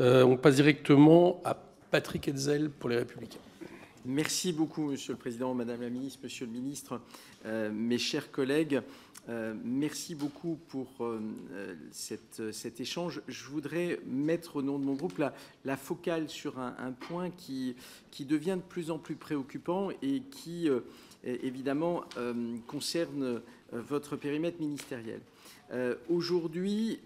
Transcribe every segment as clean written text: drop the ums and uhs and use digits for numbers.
On passe directement à Patrick Hetzel pour Les Républicains. Merci beaucoup, Monsieur le Président, Madame la Ministre, Monsieur le Ministre, mes chers collègues. Merci beaucoup pour cet échange. Je voudrais mettre au nom de mon groupe la focale sur un point qui devient de plus en plus préoccupant et qui, évidemment, concerne votre périmètre ministériel. Aujourd'hui,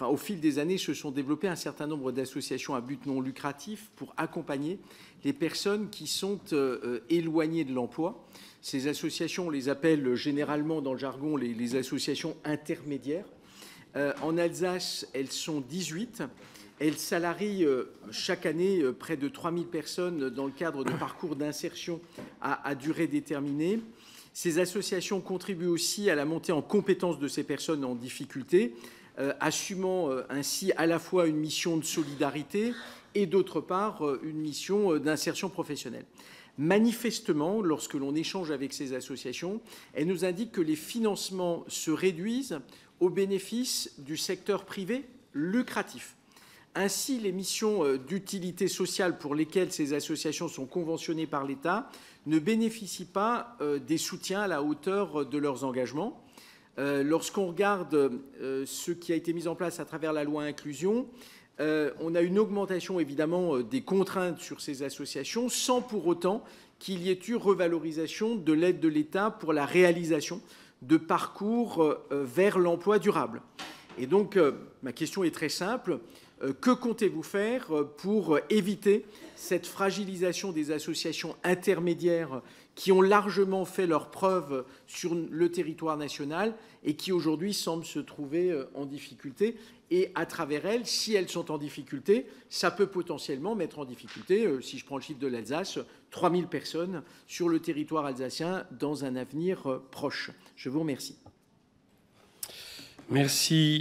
au fil des années, se sont développés un certain nombre d'associations à but non lucratif pour accompagner les personnes qui sont éloignées de l'emploi. Ces associations, on les appelle généralement dans le jargon les associations intermédiaires. En Alsace, elles sont 18. Elles salarient chaque année près de 3000 personnes dans le cadre de parcours d'insertion à durée déterminée. Ces associations contribuent aussi à la montée en compétences de ces personnes en difficulté, assumant ainsi à la fois une mission de solidarité et d'autre part une mission d'insertion professionnelle. Manifestement, lorsque l'on échange avec ces associations, elles nous indiquent que les financements se réduisent au bénéfice du secteur privé lucratif. Ainsi, les missions d'utilité sociale pour lesquelles ces associations sont conventionnées par l'État ne bénéficient pas des soutiens à la hauteur de leurs engagements. Lorsqu'on regarde ce qui a été mis en place à travers la loi Inclusion, on a une augmentation évidemment des contraintes sur ces associations sans pour autant qu'il y ait eu revalorisation de l'aide de l'État pour la réalisation de parcours vers l'emploi durable. Et donc, ma question est très simple. Que comptez-vous faire pour éviter cette fragilisation des associations intermédiaires qui ont largement fait leurs preuves sur le territoire national et qui aujourd'hui semblent se trouver en difficulté? Et à travers elles, si elles sont en difficulté, ça peut potentiellement mettre en difficulté, si je prends le chiffre de l'Alsace, 3000 personnes sur le territoire alsacien dans un avenir proche. Je vous remercie. Merci.